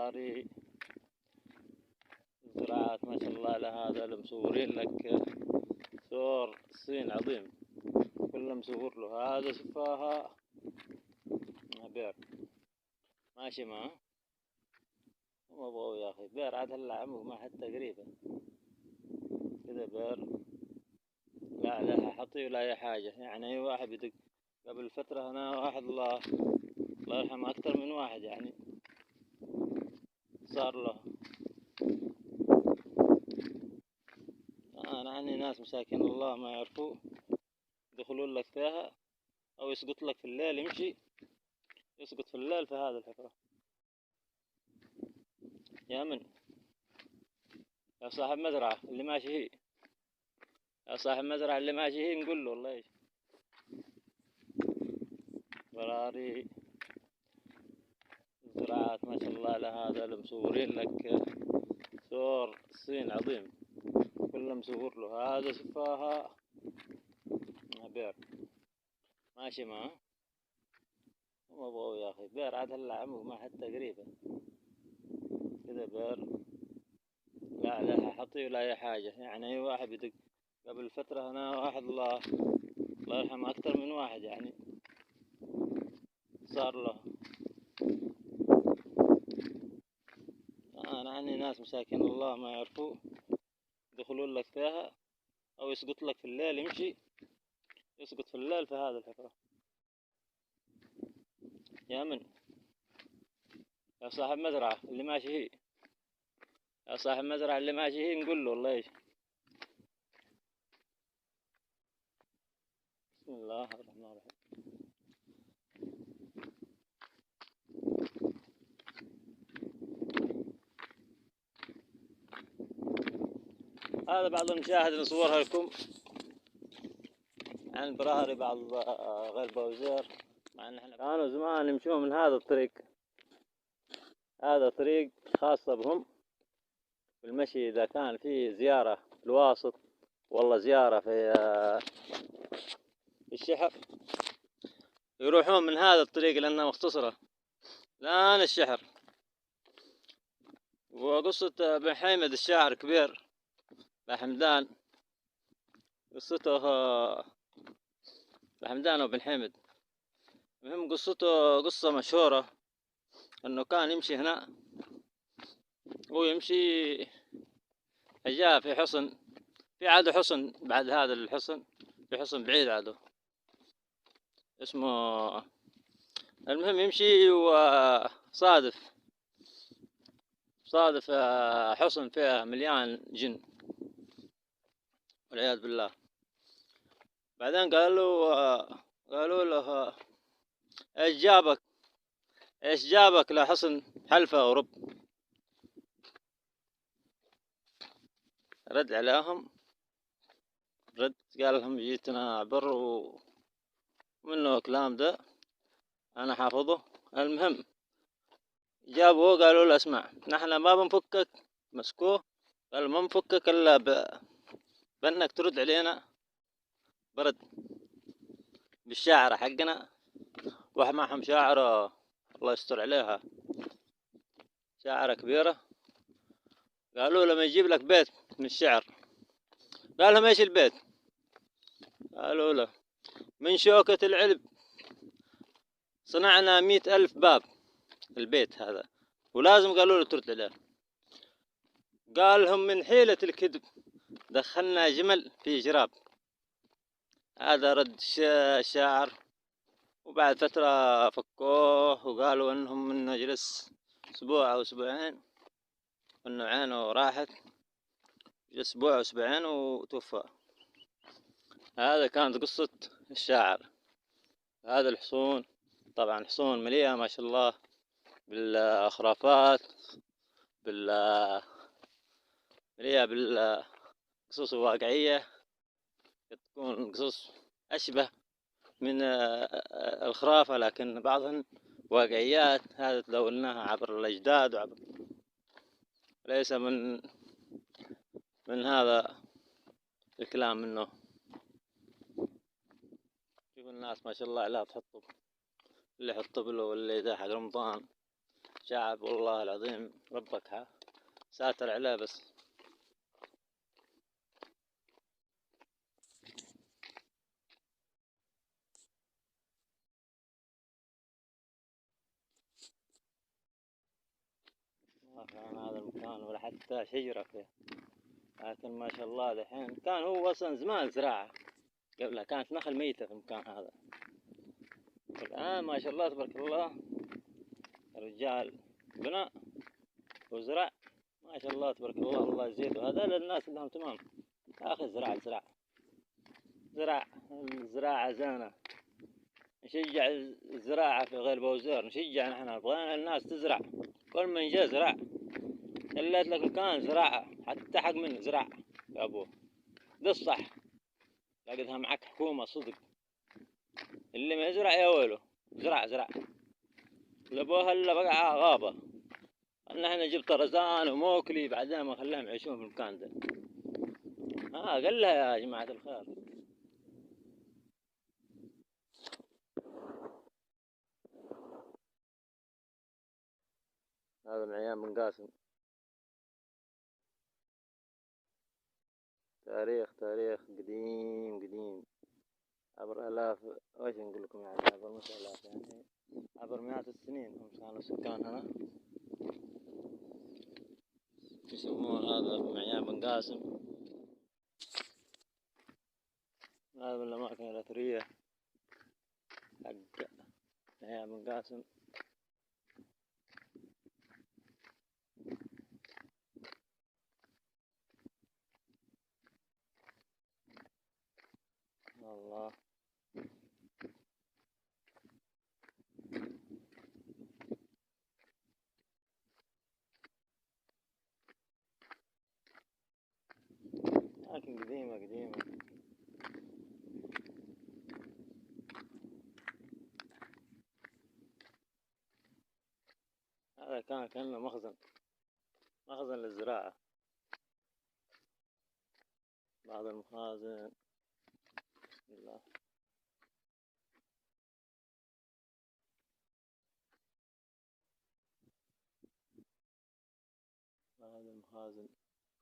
براري زراعات ما شاء الله على هذا اللي مصورين لك صور الصين عظيم، كله مصور له. هذا شفاها بير ماشي معه مو يا اخي بير عاد هلا عمره ما حتى قريبه كذا بير، لا عليها حطي ولا اي حاجه. يعني اي واحد بدق قبل فتره هنا واحد الله يرحمه اكثر من واحد يعني صار له. انا عني ناس مساكين الله ما يعرفوا يدخلون لك فيها او يسقط لك في الليل، يمشي يسقط في الليل في هذا الحفرة. يا من يا صاحب مزرعة اللي ماشي هي، يا صاحب مزرعة اللي ماشي هي نقول له والله ايش براري زراعات ما شاء الله على هذا اللي مصورين لك صور الصين عظيم، كله مصور له. هذا شفاها بير ماشي معه مو يا اخي بير عاد هلا عمره ما حتى قريبه كذا بير، لا عليها حطي ولا اي حاجه. يعني اي واحد بدق قبل فتره هنا واحد الله يرحمه اكثر من واحد يعني صار له. انا عني ناس مساكين الله ما يعرفوا يدخلون لك فيها او يسقط لك في الليل، يمشي يسقط في الليل في هذا الحفرة. يا من يا صاحب مزرعة اللي ماشي هي، يا صاحب مزرعة اللي ماشي هي نقول له والله ايش. بسم الله الرحمن الرحيم. هذا بعض المشاهد نصورها لكم عن براري بعض غير بوزير، مع ان احنا كانوا زمان يمشون من هذا الطريق. هذا طريق خاصة بهم بالمشي اذا كان في زيارة في الواسط والله زيارة في الشحر، يروحون من هذا الطريق لانها مختصرة لان الشحر. وقصة بن حمد الشاعر كبير بحمدان، قصته بحمدان وبن حمد، المهم قصته قصة مشهورة انه كان يمشي هنا ويمشي جاء في حصن، في عاده حصن بعد هذا الحصن، في حصن بعيد عاده اسمه. المهم يمشي وصادف حصن فيه مليان جن والعياذ بالله. بعدين قالوا له ايش جابك لحصن حلفة ورب؟ رد عليهم قال لهم جيتنا عبر ومنه كلام ده انا حافظه. المهم جابوه قالوا له اسمع نحن ما بنفكك، مسكوه قال ما بنفكك الا بانك ترد علينا برد بالشاعرة حقنا. واحد معهم شاعرة الله يستر عليها، شاعرة كبيرة. قالوا لما يجيب لك بيت من الشعر، قال لهم ايش البيت؟ قالوا له من شوكة العلب صنعنا 100,000 باب البيت هذا، ولازم قالوا له ترد عليه. قال لهم من حيلة الكذب دخلنا جمل في جراب. هذا رد الشاعر. وبعد فترة فكوه وقالوا انهم انه جلس اسبوع او اسبوعين، انه عينه راحت، جلس اسبوع او اسبوعين وتوفى. هذا كانت قصة الشاعر. هذا الحصون طبعا حصون مليئة ما شاء الله بالخرافات، مليئة بالقصص الواقعية، تكون قصص أشبه من الخرافة لكن بعضها واقعيات. هذا تداولناها عبر الأجداد وعبر ليس من هذا الكلام منه. شوف الناس ما شاء الله عليها تحطب، اللي يحط له واللي ذا حق رمضان شعب والله العظيم ربك ساتر عليه بس. ما كان هذا المكان ولا حتى شجرة فيه، لكن ما شاء الله دحين كان هو أصلا زمان زراعة، قبلها كانت نخل ميتة في المكان هذا. الآن ما شاء الله تبارك الله الرجال بناء وزرع، ما شاء الله تبارك الله، الله يزيده. هذا للناس اللي هم تمام يا أخي. زراعة الزراعة زينة، نشجع الزراعة في غير بوزير، نشجع نحن بغينا الناس تزرع. كل من جاء زرع خليت لك مكان زراعة، حتى حق من زراعة يا أبوه. ده الصح، لقدها معك حكومة صدق. اللي ما يزرع يا ويله. زرع لبوها إلا بقى غابة. أن احنا جبت رزان وموكلي بعدين ما خلاهم يعيشون في المكان ده. قال لها يا جماعة الخير. هذا من أيام بن قاسم. تاريخ قديم عبر آلاف، وش نقول لكم يعني، عبر مش آلاف يعني، عبر مئات السنين هم كانوا سكان هنا. يسمون هذا من أيام بن قاسم. هذا من الأماكن الأثرية حق أيام بن قاسم. الله لكن قديمة. هذا كان كأنه مخزن للزراعة. بعض المخازن. الله. هذا المخازن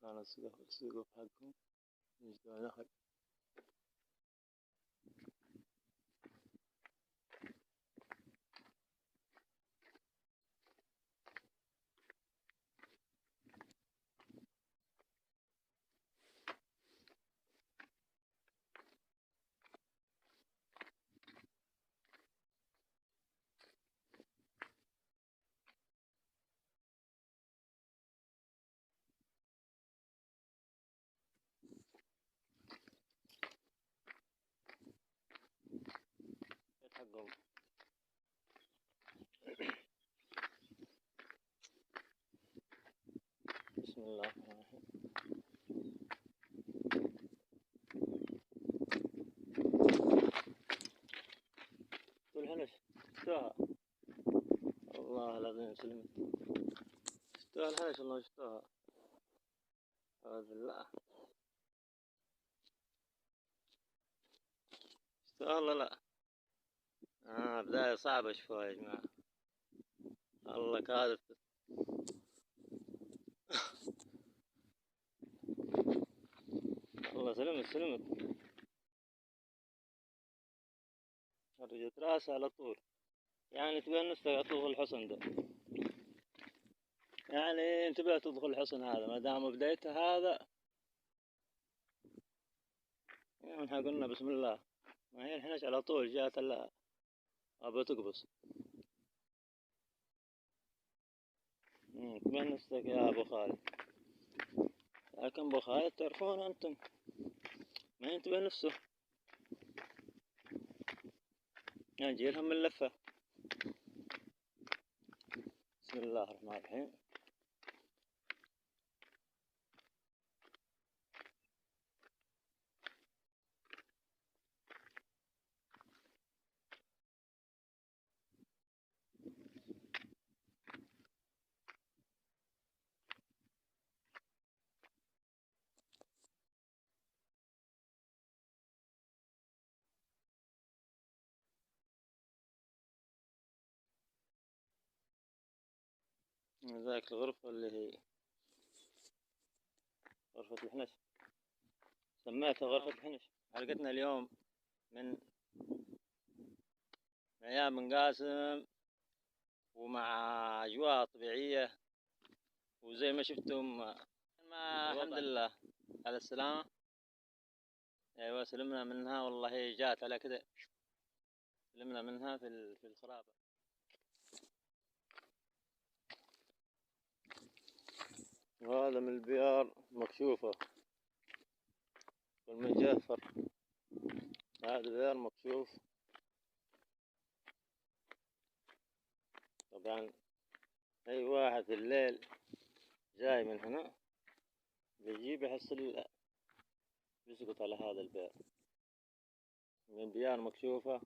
كان السقف حقهم يجدوا نخل. حقهم. بسم الله الرحمن الرحيم. تقول هنش شفتوها والله العظيم سلمت. شفتوها الهنش والله شفتوها. أعوذ بالله. شفتوها والله لا. بداية صعبة شوي يا جماعة. الله كاذب. الله سلمت. رجت راسها على طول. يعني تبين تدخل الحصن ده. يعني انتبه تدخل الحصن هذا ما دام بدايته هذا. يعني احنا قلنا بسم الله. ما هي الحنش على طول جات أبى تقبص. تبين نفسك يا أبو خالد. لكن أبو خالد تعرفون أنتم ما ينتبه نفسه. نجي لهم من لفة. بسم الله الرحمن الرحيم. ذاك الغرفة اللي هي غرفة الحنش، سميتها غرفة الحنش. حلقتنا اليوم من أيام بن قاسم، ومع أجواء طبيعية، وزي ما شفتم ما الحمد لله على السلامة. أيوة سلمنا منها والله، جات على كده سلمنا منها في الخرابة. وهذا من البيار مكشوفة والمجافر، هذا بيار مكشوف. طبعا أي واحد في الليل جاي من هنا بيجيب يحصل يسقط على هذا البير. من بيار مكشوفة،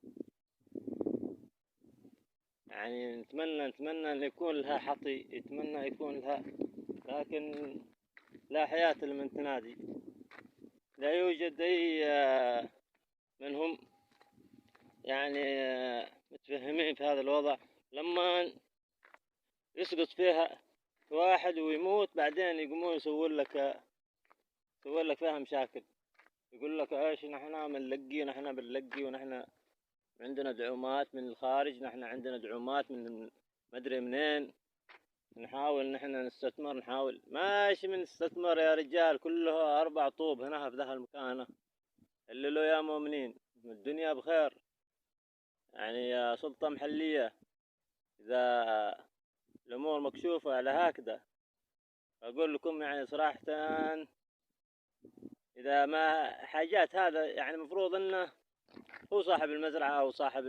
يعني نتمنى أن يكون لها حطي، يتمنى يكون لها، لكن لا حياة لمن تنادي. لا يوجد أي منهم يعني متفهمين في هذا الوضع. لما يسقط فيها واحد ويموت، بعدين يقومون يسوون لك فيها مشاكل، يقول لك ايش نحن بنلقي، نحن بنلقي، ونحن عندنا دعومات من الخارج، نحن عندنا دعومات من مدري منين، نحاول نحن نستثمر، نحاول ماشي من نستثمر يا رجال. كله 4 طوب هنا في ذا المكان اللي له يا مؤمنين الدنيا بخير. يعني يا سلطة محلية، إذا الأمور مكشوفة على هكذا، أقول لكم يعني صراحة، إذا ما حاجات هذا يعني مفروض أنه هو صاحب المزرعة أو صاحب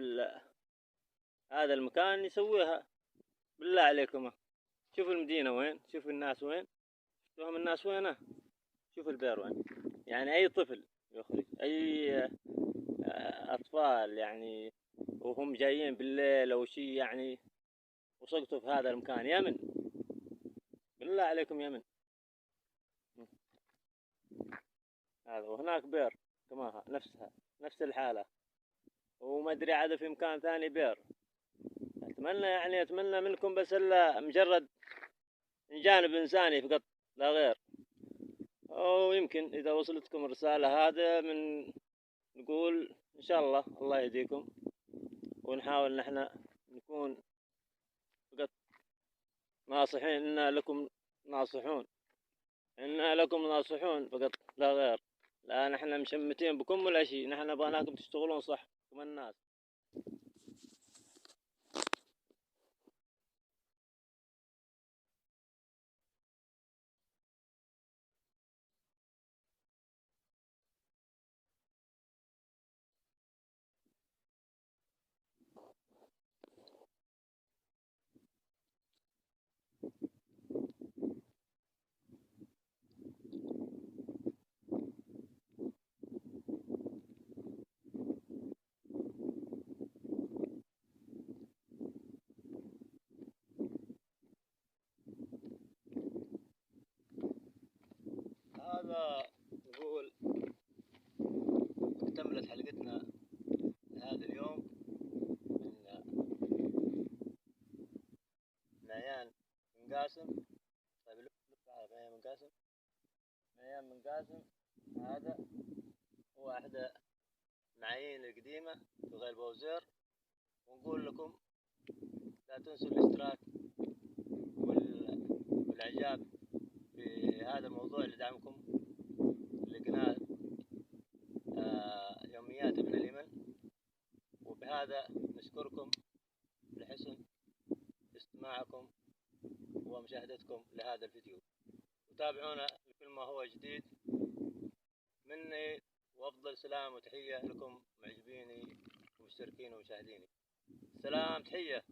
هذا المكان يسويها. بالله عليكم شوفوا المدينة وين، شوفوا الناس وين، شوفوا الناس وينه، شوفوا البير وين. يعني أي طفل يخرج، أي أطفال يعني وهم جايين بالليل أو شيء يعني وسقطوا في هذا المكان، يمن بالله عليكم يمن. هذا وهناك بير كمان نفس الحالة، وما أدري عاد في مكان ثاني بير. أتمنى منكم بس إلا مجرد جانب إنساني فقط لا غير. أو يمكن إذا وصلتكم الرسالة هذا من نقول إن شاء الله يهديكم، ونحاول نحن نكون فقط ناصحين. إنا لكم ناصحون فقط لا غير. لا نحن مشمتين بكم ولا شيء، نحن نبغاكم تشتغلون صح كما الناس. هذا نقول اكتملت حلقتنا هذا اليوم من عيان بن قاسم. طيب لف على عيان بن قاسم. عيان بن قاسم هذا هو أحد المعايين القديمة في غير بوزير. ونقول لكم لا تنسوا الاشتراك والإعجاب بهذا الموضوع لدعمكم لقناة يوميات ابن اليمن. وبهذا نشكركم لحسن استماعكم ومشاهدتكم لهذا الفيديو، وتابعونا لكل ما هو جديد. مني وأفضل سلام وتحية لكم معجبيني ومشتركين ومشاهديني. سلام، تحية.